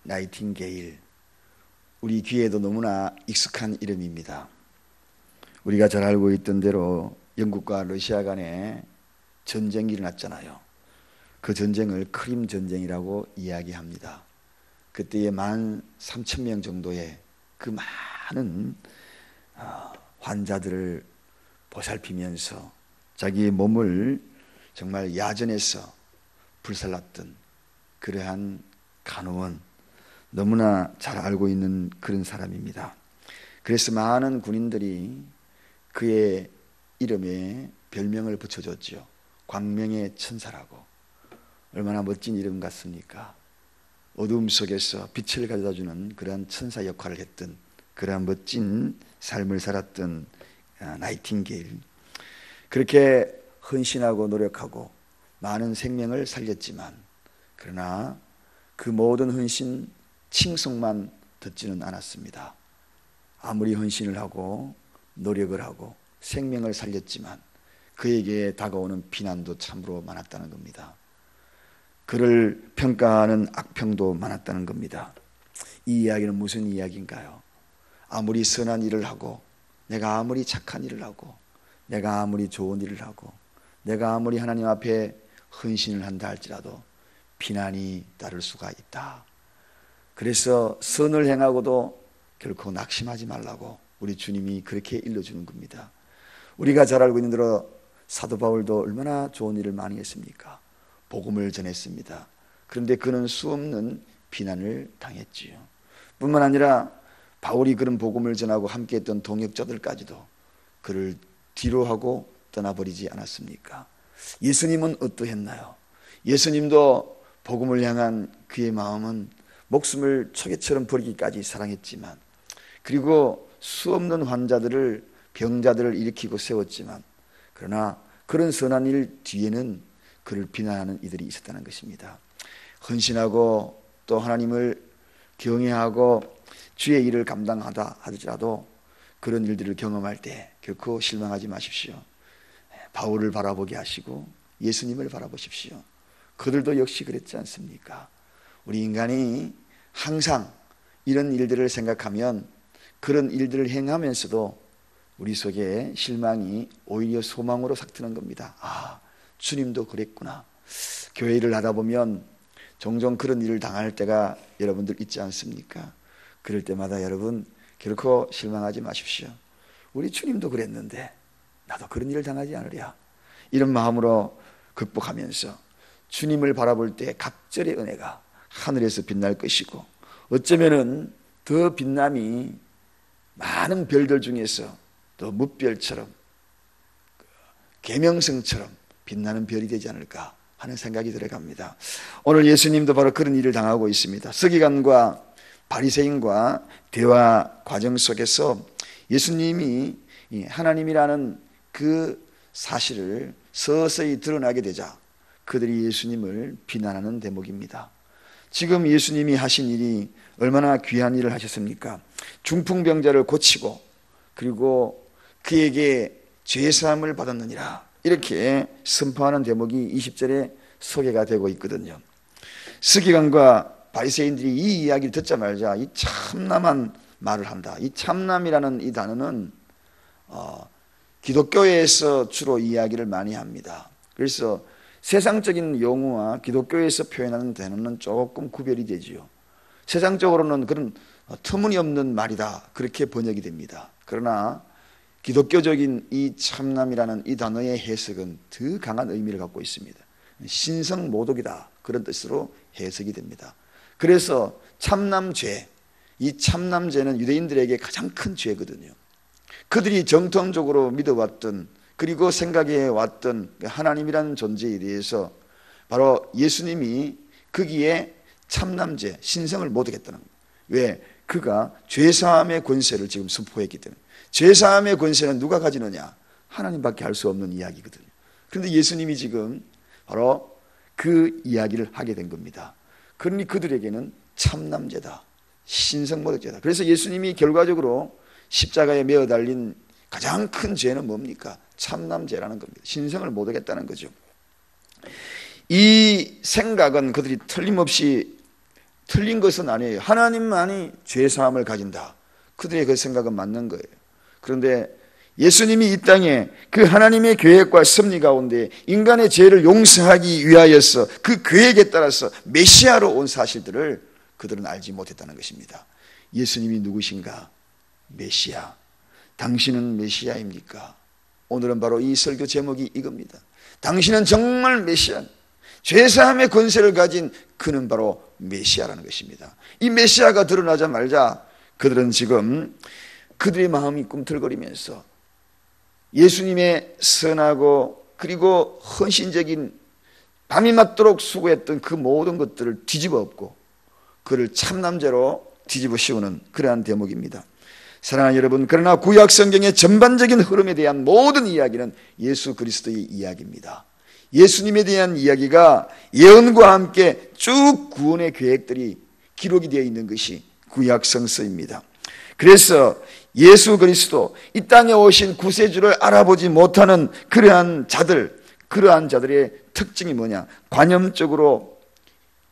나이팅게일, 우리 귀에도 너무나 익숙한 이름입니다. 우리가 잘 알고 있던 대로 영국과 러시아 간에 전쟁이 일어났잖아요. 그 전쟁을 크림 전쟁이라고 이야기합니다. 그때에 13,000명 정도의 그 많은 환자들을 보살피면서 자기의 몸을 정말 야전에서 불살랐던 그러한 간호원, 너무나 잘 알고 있는 그런 사람입니다. 그래서 많은 군인들이 그의 이름에 별명을 붙여줬죠. 광명의 천사라고. 얼마나 멋진 이름 같습니까? 어두움 속에서 빛을 가져다주는 그러한 천사 역할을 했던, 그러한 멋진 삶을 살았던 나이팅게일. 그렇게 헌신하고 노력하고 많은 생명을 살렸지만, 그러나 그 모든 헌신 칭송만 듣지는 않았습니다. 아무리 헌신을 하고 노력을 하고 생명을 살렸지만 그에게 다가오는 비난도 참으로 많았다는 겁니다. 그를 평가하는 악평도 많았다는 겁니다. 이 이야기는 무슨 이야기인가요? 아무리 선한 일을 하고, 내가 아무리 착한 일을 하고, 내가 아무리 좋은 일을 하고, 내가 아무리 하나님 앞에 헌신을 한다 할지라도 비난이 따를 수가 있다. 그래서 선을 행하고도 결코 낙심하지 말라고 우리 주님이 그렇게 일러주는 겁니다. 우리가 잘 알고 있는 대로 사도 바울도 얼마나 좋은 일을 많이 했습니까? 복음을 전했습니다. 그런데 그는 수없는 비난을 당했지요. 뿐만 아니라 바울이 그런 복음을 전하고 함께했던 동역자들까지도 그를 뒤로하고 떠나버리지 않았습니까? 예수님은 어떠했나요? 예수님도 복음을 향한 그의 마음은 목숨을 초계처럼 버리기까지 사랑했지만, 그리고 수없는 환자들을, 병자들을 일으키고 세웠지만, 그러나 그런 선한 일 뒤에는 그를 비난하는 이들이 있었다는 것입니다. 헌신하고 또 하나님을 경외하고 주의 일을 감당하다 하더라도 그런 일들을 경험할 때 결코 실망하지 마십시오. 바울을 바라보게 하시고 예수님을 바라보십시오. 그들도 역시 그랬지 않습니까? 우리 인간이 항상 이런 일들을 생각하면, 그런 일들을 행하면서도 우리 속에 실망이 오히려 소망으로 삭트는 겁니다. 아, 주님도 그랬구나. 교회 일을 하다 보면 종종 그런 일을 당할 때가 여러분들 있지 않습니까? 그럴 때마다 여러분 결코 실망하지 마십시오. 우리 주님도 그랬는데 나도 그런 일을 당하지 않으랴. 이런 마음으로 극복하면서 주님을 바라볼 때 갑절의 은혜가 하늘에서 빛날 것이고, 어쩌면은 더 빛남이 많은 별들 중에서 더 무별처럼, 계명성처럼 빛나는 별이 되지 않을까 하는 생각이 들어갑니다. 오늘 예수님도 바로 그런 일을 당하고 있습니다. 서기관과 바리새인과 대화 과정 속에서 예수님이 하나님이라는 그 사실을 서서히 드러나게 되자 그들이 예수님을 비난하는 대목입니다. 지금 예수님이 하신 일이 얼마나 귀한 일을 하셨습니까? 중풍병자를 고치고 그리고 그에게 죄사함을 받았느니라, 이렇게 선포하는 대목이 20절에 소개가 되고 있거든요. 서기관과 바리새인들이 이 이야기를 듣자마자 이 참남한 말을 한다. 이 참남이라는 이 단어는 기독교에서 주로 이야기를 많이 합니다. 그래서 세상적인 용어와 기독교에서 표현하는 단어는 조금 구별이 되지요. 세상적으로는 그런 터무니없는 말이다, 그렇게 번역이 됩니다. 그러나 기독교적인 이 참남이라는 이 단어의 해석은 더 강한 의미를 갖고 있습니다. 신성모독이다, 그런 뜻으로 해석이 됩니다. 그래서 참남죄, 이 참남죄는 유대인들에게 가장 큰 죄거든요. 그들이 정통적으로 믿어왔던, 그리고 생각해 왔던 하나님이라는 존재에 대해서 바로 예수님이 거기에 참남죄, 신성을 모독했다는 거예요. 왜? 그가 죄사함의 권세를 지금 선포했기 때문에. 죄사함의 권세는 누가 가지느냐? 하나님밖에 할 수 없는 이야기거든요. 그런데 예수님이 지금 바로 그 이야기를 하게 된 겁니다. 그러니 그들에게는 참남죄다, 신성모독죄다. 그래서 예수님이 결과적으로 십자가에 매어 달린 가장 큰 죄는 뭡니까? 참남죄라는 겁니다. 신성을 모독했다는 거죠. 이 생각은 그들이 틀림없이 틀린 것은 아니에요. 하나님만이 죄사함을 가진다. 그들의 그 생각은 맞는 거예요. 그런데 예수님이 이 땅에 그 하나님의 계획과 섭리 가운데 인간의 죄를 용서하기 위하여서 그 계획에 따라서 메시아로 온 사실들을 그들은 알지 못했다는 것입니다. 예수님이 누구신가? 메시아. 당신은 메시아입니까? 오늘은 바로 이 설교 제목이 이겁니다. 당신은 정말 메시아, 죄사함의 권세를 가진 그는 바로 메시아라는 것입니다. 이 메시아가 드러나자마자 그들은 지금 그들의 마음이 꿈틀거리면서 예수님의 선하고 그리고 헌신적인 밤이 맞도록 수고했던 그 모든 것들을 뒤집어 엎고 그를 참남자로 뒤집어 씌우는 그러한 대목입니다. 사랑하는 여러분, 그러나 구약 성경의 전반적인 흐름에 대한 모든 이야기는 예수 그리스도의 이야기입니다. 예수님에 대한 이야기가 예언과 함께 쭉 구원의 계획들이 기록이 되어 있는 것이 구약 성서입니다. 그래서 예수 그리스도, 이 땅에 오신 구세주를 알아보지 못하는 그러한 자들의 특징이 뭐냐? 관념적으로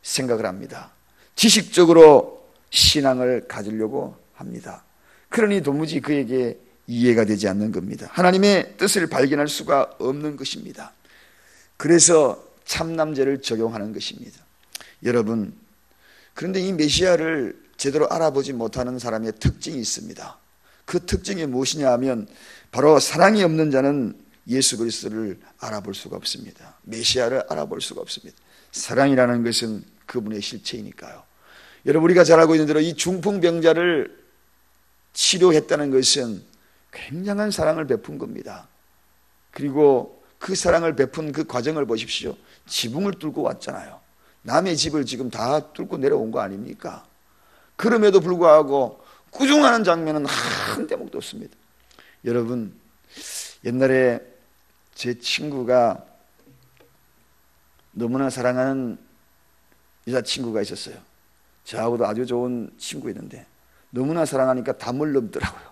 생각을 합니다. 지식적으로 신앙을 가지려고 합니다. 그러니 도무지 그에게 이해가 되지 않는 겁니다. 하나님의 뜻을 발견할 수가 없는 것입니다. 그래서 참남죄를 적용하는 것입니다. 여러분, 그런데 이 메시아를 제대로 알아보지 못하는 사람의 특징이 있습니다. 그 특징이 무엇이냐 하면 바로 사랑이 없는 자는 예수 그리스도를 알아볼 수가 없습니다. 메시아를 알아볼 수가 없습니다. 사랑이라는 것은 그분의 실체이니까요. 여러분, 우리가 잘 알고 있는 대로 이 중풍병자를 치료했다는 것은 굉장한 사랑을 베푼 겁니다. 그리고 그 사랑을 베푼 그 과정을 보십시오. 지붕을 뚫고 왔잖아요. 남의 집을 지금 다 뚫고 내려온 거 아닙니까? 그럼에도 불구하고 꾸중하는 장면은 한 대목도 없습니다. 여러분, 옛날에 제 친구가 너무나 사랑하는 여자친구가 있었어요. 저하고도 아주 좋은 친구였는데 너무나 사랑하니까 담을 넘더라고요.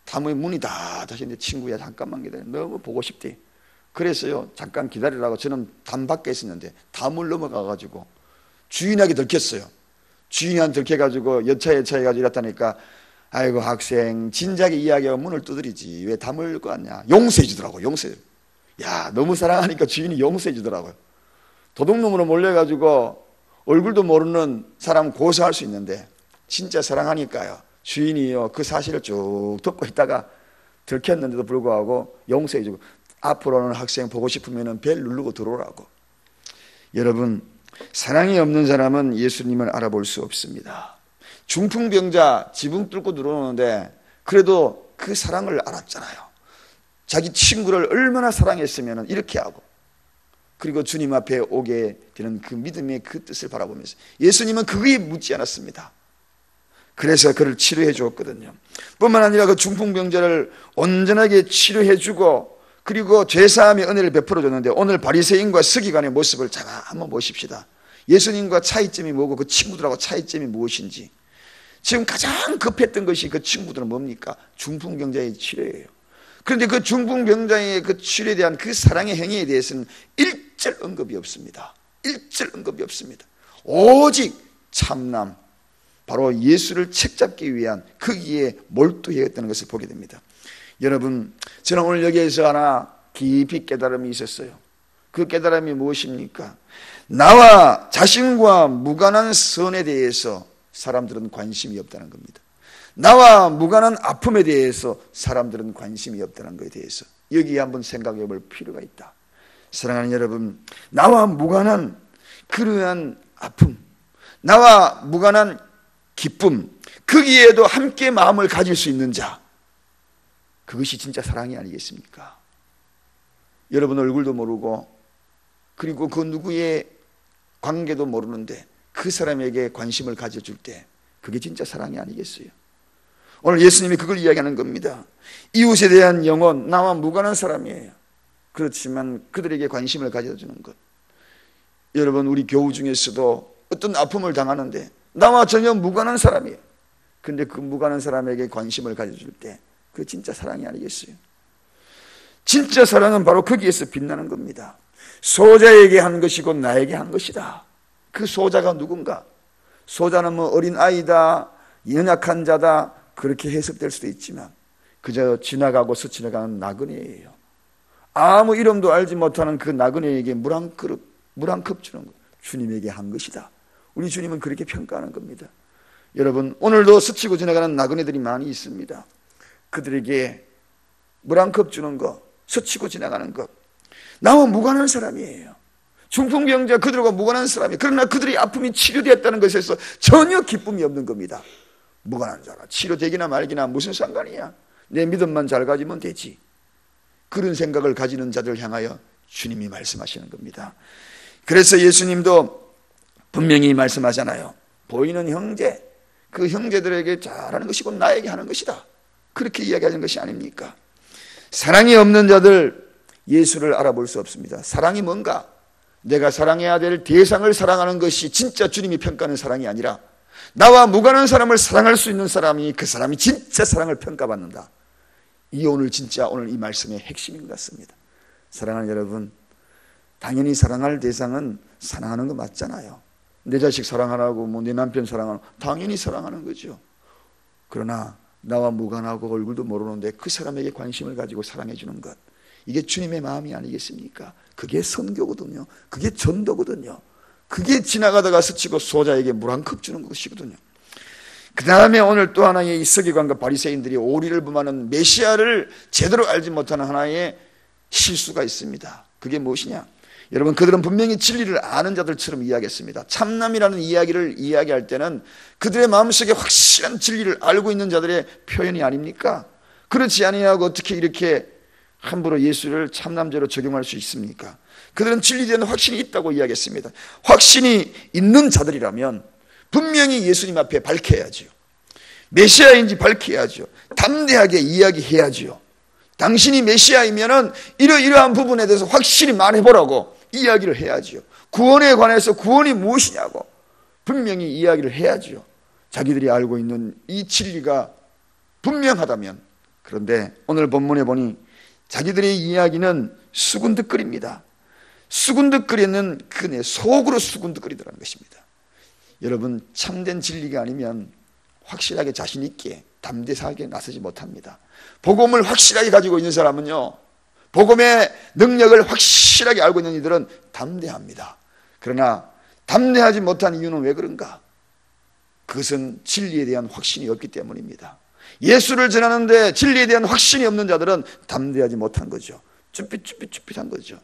담의 문이 다 닫혔는데 친구야 잠깐만 기다려, 너무 보고 싶대. 그래서요 잠깐 기다리라고 저는 담 밖에 있었는데 담을 넘어가가지고 주인에게 들켰어요. 주인한테 들켜가지고 여차해가지고 이랬다니까, 아이고 학생 진작에 이야기하고 문을 두드리지 왜 담을 껐냐. 용서해 주더라고. 용서해. 야, 너무 사랑하니까 주인이 용서해 주더라고요. 도둑놈으로 몰려가지고 얼굴도 모르는 사람 고소할 수 있는데 진짜 사랑하니까요 주인이요 그 사실을 쭉 듣고 있다가 들켰는데도 불구하고 용서해주고, 앞으로는 학생 보고 싶으면 벨 누르고 들어오라고. 여러분, 사랑이 없는 사람은 예수님을 알아볼 수 없습니다. 중풍병자 지붕 뚫고 들어오는데 그래도 그 사랑을 알았잖아요. 자기 친구를 얼마나 사랑했으면 이렇게 하고, 그리고 주님 앞에 오게 되는 그 믿음의 그 뜻을 바라보면서 예수님은 그거에 묻지 않았습니다. 그래서 그를 치료해 주었거든요. 뿐만 아니라 그 중풍병자를 온전하게 치료해 주고 그리고 죄사함의 은혜를 베풀어 줬는데, 오늘 바리새인과 서기관의 모습을 잘 한번 보십시다. 예수님과 차이점이 뭐고 그 친구들하고 차이점이 무엇인지. 지금 가장 급했던 것이 그 친구들은 뭡니까? 중풍병자의 치료예요. 그런데 그 중풍병자의 그 치료에 대한 그 사랑의 행위에 대해서는 일절 언급이 없습니다. 일절 언급이 없습니다. 오직 참남, 바로 예수를 책잡기 위한 거기에 몰두했다는 것을 보게 됩니다. 여러분, 저는 오늘 여기에서 하나 깊이 깨달음이 있었어요. 그 깨달음이 무엇입니까? 나와 자신과 무관한 선에 대해서 사람들은 관심이 없다는 겁니다. 나와 무관한 아픔에 대해서 사람들은 관심이 없다는 것에 대해서 여기에 한번 생각해 볼 필요가 있다. 사랑하는 여러분, 나와 무관한 그러한 아픔, 나와 무관한 기쁨, 거기에도 함께 마음을 가질 수 있는 자, 그것이 진짜 사랑이 아니겠습니까? 여러분 얼굴도 모르고 그리고 그 누구의 관계도 모르는데 그 사람에게 관심을 가져줄 때 그게 진짜 사랑이 아니겠어요? 오늘 예수님이 그걸 이야기하는 겁니다. 이웃에 대한 영혼, 나와 무관한 사람이에요. 그렇지만 그들에게 관심을 가져주는 것. 여러분, 우리 교우 중에서도 어떤 아픔을 당하는데 나와 전혀 무관한 사람이에요. 그런데 그 무관한 사람에게 관심을 가져줄 때 그게 진짜 사랑이 아니겠어요? 진짜 사랑은 바로 거기에서 빛나는 겁니다. 소자에게 한 것이고 나에게 한 것이다. 그 소자가 누군가? 소자는 뭐 어린 아이다, 연약한 자다, 그렇게 해석될 수도 있지만 그저 지나가고 스치나가는 나그네예요. 아무 이름도 알지 못하는 그 나그네에게 물 한 컵 주는 것, 주님에게 한 것이다. 우리 주님은 그렇게 평가하는 겁니다. 여러분, 오늘도 스치고 지나가는 나그네들이 많이 있습니다. 그들에게 물 한 컵 주는 것, 스치고 지나가는 것, 나와 무관한 사람이에요. 중풍병자 그들과 무관한 사람이에요. 그러나 그들의 아픔이 치료되었다는 것에서 전혀 기쁨이 없는 겁니다. 무관한 자가 치료되기나 말기나 무슨 상관이야, 내 믿음만 잘 가지면 되지, 그런 생각을 가지는 자들 향하여 주님이 말씀하시는 겁니다. 그래서 예수님도 분명히 말씀하잖아요. 보이는 형제, 그 형제들에게 잘하는 것이 곧 나에게 하는 것이다, 그렇게 이야기하는 것이 아닙니까? 사랑이 없는 자들 예수를 알아볼 수 없습니다. 사랑이 뭔가? 내가 사랑해야 될 대상을 사랑하는 것이 진짜 주님이 평가하는 사랑이 아니라 나와 무관한 사람을 사랑할 수 있는 사람이 그 사람이 진짜 사랑을 평가받는다. 이게 오늘 진짜 오늘 이 말씀의 핵심인 것 같습니다. 사랑하는 여러분, 당연히 사랑할 대상은 사랑하는 거 맞잖아요. 내 자식 사랑하라고 뭐 내 남편 사랑하라고 당연히 사랑하는 거죠. 그러나 나와 무관하고 얼굴도 모르는데 그 사람에게 관심을 가지고 사랑해 주는 것, 이게 주님의 마음이 아니겠습니까? 그게 선교거든요. 그게 전도거든요. 그게 지나가다가 스치고 소자에게 물 한 컵 주는 것이거든요. 그 다음에 오늘 또 하나의 이 서기관과 바리새인들이 오리를 범하는 메시아를 제대로 알지 못하는 하나의 실수가 있습니다. 그게 무엇이냐? 여러분, 그들은 분명히 진리를 아는 자들처럼 이야기했습니다. 참남이라는 이야기를 이야기할 때는 그들의 마음속에 확실한 진리를 알고 있는 자들의 표현이 아닙니까? 그렇지 아니하고 어떻게 이렇게 함부로 예수를 참남죄로 적용할 수 있습니까? 그들은 진리에 대한 확신이 있다고 이야기했습니다. 확신이 있는 자들이라면 분명히 예수님 앞에 밝혀야죠. 메시아인지 밝혀야죠. 담대하게 이야기해야죠. 당신이 메시아이면은 이러이러한 부분에 대해서 확실히 말해보라고 이야기를 해야죠. 구원에 관해서 구원이 무엇이냐고 분명히 이야기를 해야죠. 자기들이 알고 있는 이 진리가 분명하다면. 그런데 오늘 본문에 보니 자기들의 이야기는 수군득거립니다. 수군득거리는 그네 속으로 수군득거리더라는 것입니다. 여러분, 참된 진리가 아니면 확실하게 자신 있게 담대하게 나서지 못합니다. 복음을 확실하게 가지고 있는 사람은요, 복음의 능력을 확실하게 알고 있는 이들은 담대합니다. 그러나 담대하지 못한 이유는 왜 그런가? 그것은 진리에 대한 확신이 없기 때문입니다. 예수를 전하는데 진리에 대한 확신이 없는 자들은 담대하지 못한 거죠. 쭈삣한 거죠.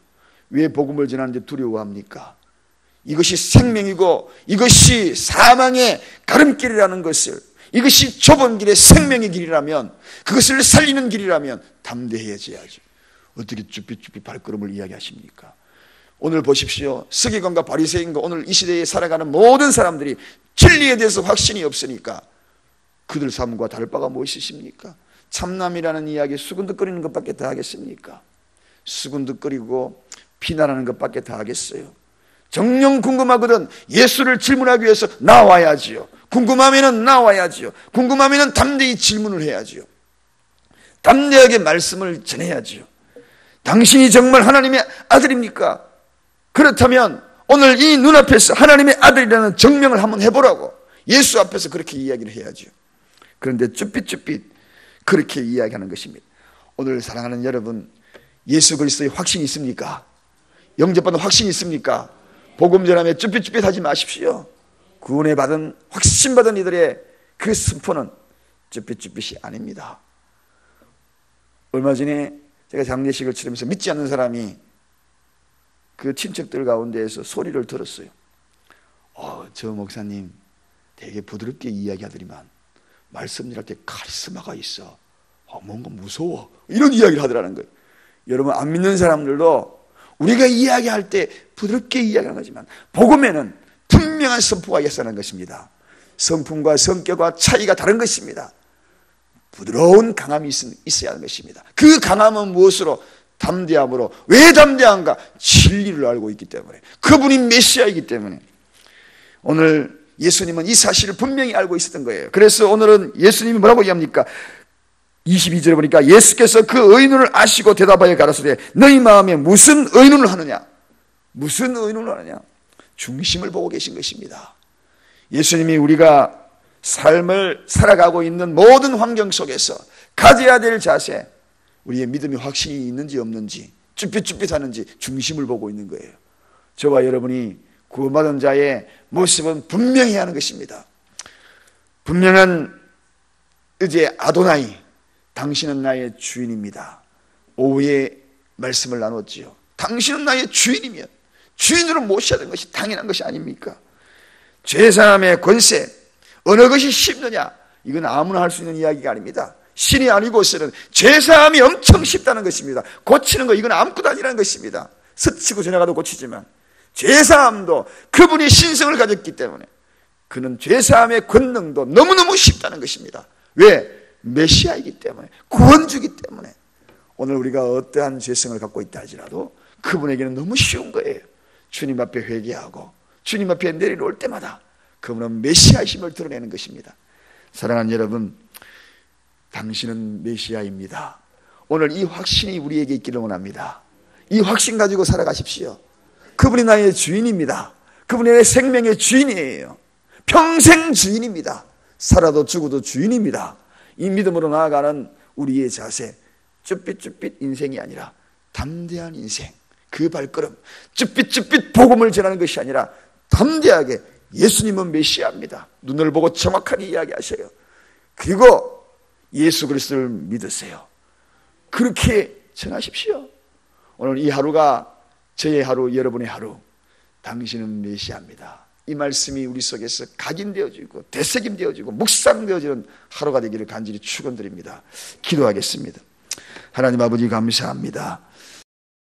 왜 복음을 전하는데 두려워합니까? 이것이 생명이고 이것이 사망의 가름길이라는 것을, 이것이 좁은 길의 생명의 길이라면, 그것을 살리는 길이라면 담대해져야죠. 어떻게 쭈삣 발걸음을 이야기하십니까? 오늘 보십시오. 서기관과 바리새인과 오늘 이 시대에 살아가는 모든 사람들이 진리에 대해서 확신이 없으니까 그들 삶과 다를 바가 무엇이십니까? 참남이라는 이야기 수군득거리는 것밖에 더 하겠습니까? 수군득거리고 비난하는 것밖에 더 하겠어요? 정녕 궁금하거든 예수를 질문하기 위해서 나와야지요. 궁금하면 나와야지요. 궁금하면 담대히 질문을 해야지요. 담대하게 말씀을 전해야지요. 당신이 정말 하나님의 아들입니까? 그렇다면 오늘 이 눈앞에서 하나님의 아들이라는 증명을 한번 해보라고 예수 앞에서 그렇게 이야기를 해야죠. 그런데 쭈삣 그렇게 이야기하는 것입니다. 오늘 사랑하는 여러분, 예수 그리스도의 확신이 있습니까? 영접받은 확신이 있습니까? 복음 전함에 쭈삣 하지 마십시오. 구원에 받은, 확신받은 이들의 그 선포는 쭈삣이 아닙니다. 얼마 전에 제가 장례식을 치르면서 믿지 않는 사람이 그 친척들 가운데에서 소리를 들었어요. 저 목사님 되게 부드럽게 이야기하더니만 말씀드릴 때 카리스마가 있어. 뭔가 무서워. 이런 이야기를 하더라는 거예요. 여러분, 안 믿는 사람들도 우리가 이야기할 때 부드럽게 이야기하는 거지만 복음에는 분명한 선포가 있어야 것입니다. 성품과 성격과 차이가 다른 것입니다. 부드러운 강함이 있어야 하는 것입니다. 그 강함은 무엇으로? 담대함으로. 왜 담대한가? 진리를 알고 있기 때문에, 그분이 메시아이기 때문에. 오늘 예수님은 이 사실을 분명히 알고 있었던 거예요. 그래서 오늘은 예수님이 뭐라고 얘기합니까? 22절에 보니까 예수께서 그 의논을 아시고 대답하여 가라사대 너희 마음에 무슨 의논을 하느냐? 무슨 의논을 하느냐? 중심을 보고 계신 것입니다. 예수님이 우리가 삶을 살아가고 있는 모든 환경 속에서 가져야 될 자세, 우리의 믿음이 확신이 있는지 없는지, 쭈삣쭈삣하는지 중심을 보고 있는 거예요. 저와 여러분이 구원받은 자의 모습은 분명히 하는 것입니다. 분명한 의제 아도나이, 당신은 나의 주인입니다. 오후에 말씀을 나눴지요. 당신은 나의 주인이면 주인으로 모셔야 되는 것이 당연한 것이 아닙니까? 죄사함의 권세, 어느 것이 쉽느냐? 이건 아무나 할 수 있는 이야기가 아닙니다. 신이 아니고서는 죄사함이 엄청 쉽다는 것입니다. 고치는 거 이건 아무것도 아니라는 것입니다. 스치고 지나가도 고치지만 죄사함도 그분이 신성을 가졌기 때문에 그는 죄사함의 권능도 너무너무 쉽다는 것입니다. 왜? 메시아이기 때문에, 구원주기 때문에. 오늘 우리가 어떠한 죄성을 갖고 있다 할지라도 그분에게는 너무 쉬운 거예요. 주님 앞에 회개하고 주님 앞에 내려올 때마다 그분은 메시아이심을 드러내는 것입니다. 사랑하는 여러분, 당신은 메시아입니다. 오늘 이 확신이 우리에게 있기를 원합니다. 이 확신 가지고 살아가십시오. 그분이 나의 주인입니다. 그분이 내 생명의 주인이에요. 평생 주인입니다. 살아도 죽어도 주인입니다. 이 믿음으로 나아가는 우리의 자세, 쭈삣쭈삣 인생이 아니라 담대한 인생, 그 발걸음, 쭈삣쭈삣 복음을 전하는 것이 아니라 담대하게 예수님은 메시아입니다. 눈을 보고 정확하게 이야기하세요. 그리고 예수 그리스도를 믿으세요. 그렇게 전하십시오. 오늘 이 하루가 저의 하루, 여러분의 하루, 당신은 메시아입니다. 이 말씀이 우리 속에서 각인되어지고 되새김되어지고 묵상되어지는 하루가 되기를 간절히 축원드립니다. 기도하겠습니다. 하나님 아버지 감사합니다.